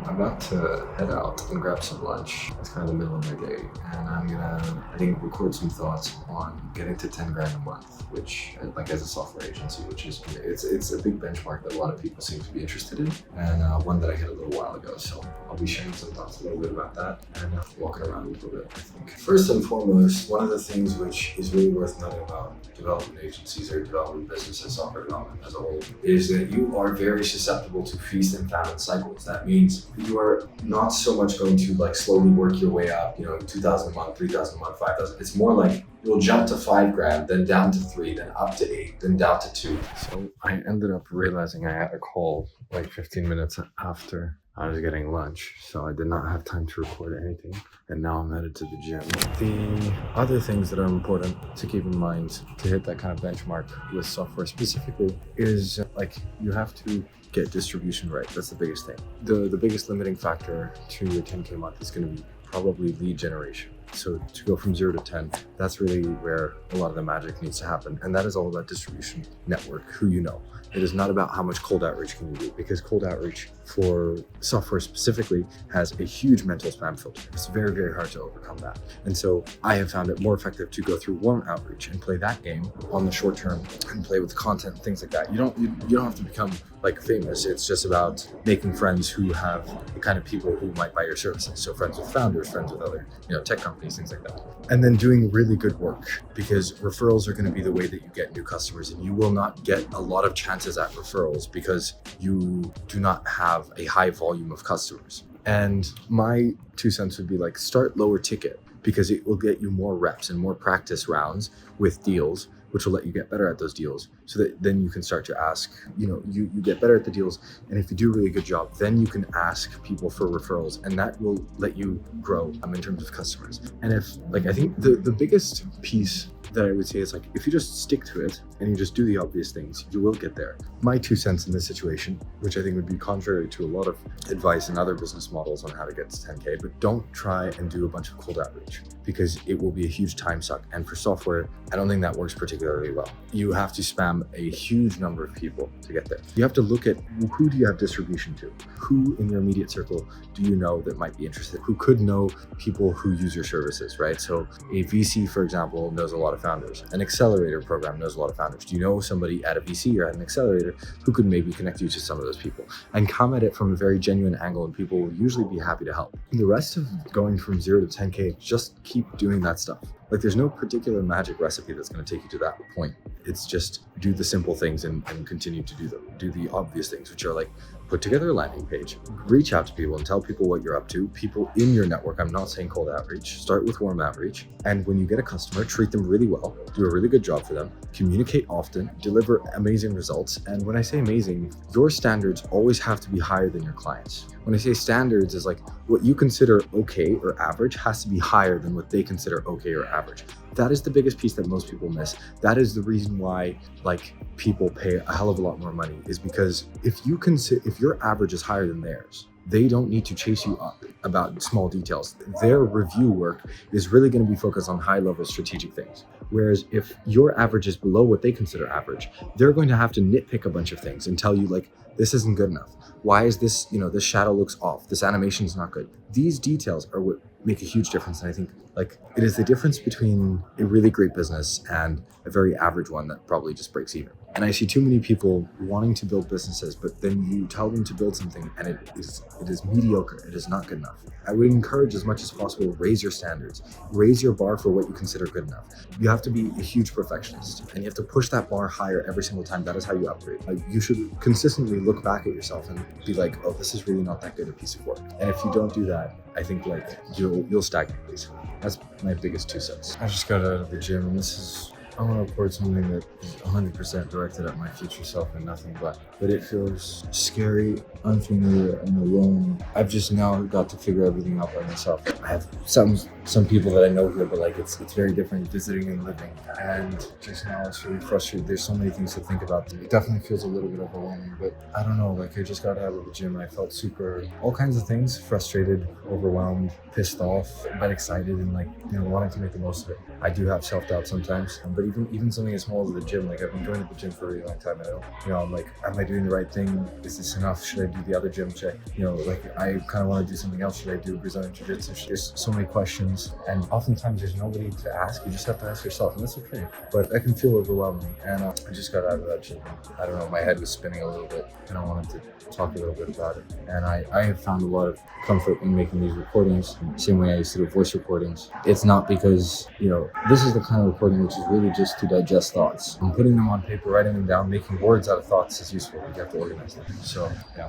I'm about to head out and grab some lunch. It's kind of the middle of my day, and I'm gonna, I think, record some thoughts on getting to 10 grand a month, which, like, as a software agency, which is, it's a big benchmark that a lot of people seem to be interested in, and one that I hit a little while ago. So I'll be sharing some thoughts a little bit about that and walking around a little bit, I think. First and foremost, one of the things which is really worth noting about development agencies or development businesses, software development as a whole, is that you are very susceptible to feast and famine cycles. That means you are not so much going to like slowly work your way up, 2,000 a month, 3,000 a month, 5,000. It's more like you'll jump to 5 grand, then down to 3, then up to 8, then down to 2. So I ended up realizing I had a call like 15 minutes after I was getting lunch, so I did not have time to record anything, and now I'm headed to the gym. The other things that are important to keep in mind to hit that kind of benchmark with software specifically is like you have to get distribution right. That's the biggest thing. The biggest limiting factor to your 10K month is going to be probably lead generation. So to go from 0 to 10, that's really where a lot of the magic needs to happen. And that is all about distribution network, who you know. It is not about how much cold outreach can you do, because cold outreach for software specifically has a huge mental spam filter. It's very, very hard to overcome that. And so I have found it more effective to go through warm outreach and play that game on the short term and play with content and things like that. You don't have to become like famous. It's just about making friends who have the kind of people who might buy your services. So friends with founders, friends with other, tech companies, things like that. And then doing really good work, because referrals are going to be the way that you get new customers, and you will not get a lot of chances at referrals because you do not have a high volume of customers. And my 2 cents would be like, start lower ticket, because it will get you more reps and more practice rounds with deals, which will let you get better at those deals, so that then you can start to ask, you get better at the deals. And if you do a really good job, then you can ask people for referrals, and that will let you grow in terms of customers. And I think the biggest piece that I would say is like, if you just stick to it and you just do the obvious things, you will get there. My 2 cents in this situation, which I think would be contrary to a lot of advice and other business models on how to get to 10K, but don't try and do a bunch of cold outreach, because it will be a huge time suck. And for software, I don't think that works particularly well. You have to spam a huge number of people to get there. You have to look at who do you have distribution to? Who in your immediate circle do you know that might be interested? Who could know people who use your services, right? So a VC, for example, knows a lot of founders. An accelerator program knows a lot of founders. Do you know somebody at a VC or at an accelerator who could maybe connect you to some of those people? And come at it from a very genuine angle, and people will usually be happy to help. The rest of going from 0 to 10K, just keep doing that stuff. Like, there's no particular magic recipe that's going to take you to that point. It's just do the simple things and continue to do them. Do the obvious things, which are like, put together a landing page, reach out to people and tell people what you're up to, people in your network. I'm not saying cold outreach. Start with warm outreach. And when you get a customer, treat them really well, do a really good job for them, communicate often, deliver amazing results. And when I say amazing, your standards always have to be higher than your clients. When I say standards, is like what you consider okay or average has to be higher than what they consider okay or average. That is the biggest piece that most people miss. That is the reason why people pay a hell of a lot more money, is because if your average is higher than theirs, they don't need to chase you up about small details. Their review work is really going to be focused on high level strategic things. Whereas if your average is below what they consider average, they're going to have to nitpick a bunch of things and tell you like, this isn't good enough. Why is this, this shadow looks off. This animation is not good. These details are what make a huge difference. And I think it is the difference between a really great business and a very average one that probably just breaks even. And I see too many people wanting to build businesses, but then you tell them to build something and it is mediocre. It is not good enough. I would encourage as much as possible, raise your standards, raise your bar for what you consider good enough. You have to be a huge perfectionist, and you have to push that bar higher every single time. That is how you upgrade. You should consistently look back at yourself and be like, oh, this is really not that good a piece of work. And if you don't do that, I think you'll stagnate, basically. That's my biggest 2 cents. I just got out of the gym, and I want to record something that is 100% directed at my future self and nothing but it feels scary, unfamiliar, and alone. I've just now got to figure everything out by myself. I have sounds some people that I know here, but like it's very different visiting and living. And just now it's really frustrating. There's so many things to think about. It definitely feels a little bit overwhelming, but I don't know. Like I just got out of the gym and I felt all kinds of things: frustrated, overwhelmed, pissed off, but excited, and like wanting to make the most of it. I do have self-doubt sometimes, but even something as small as the gym. Like I've been going to the gym for a really long time. I'm like, am I doing the right thing? Is this enough? Should I do the other gym check? Like I kind of want to do something else. Should I do Brazilian Jiu-Jitsu? There's so many questions, and oftentimes there's nobody to ask. You just have to ask yourself, and that's okay. But that can feel overwhelming, and I just got out of that gym. I don't know, my head was spinning a little bit, and I wanted to talk a little bit about it. And I have found a lot of comfort in making these recordings, same way I used to do voice recordings. It's not because, this is the kind of recording which is really just to digest thoughts. I'm putting them on paper, writing them down, making words out of thoughts is useful. You have to organize them. So, yeah.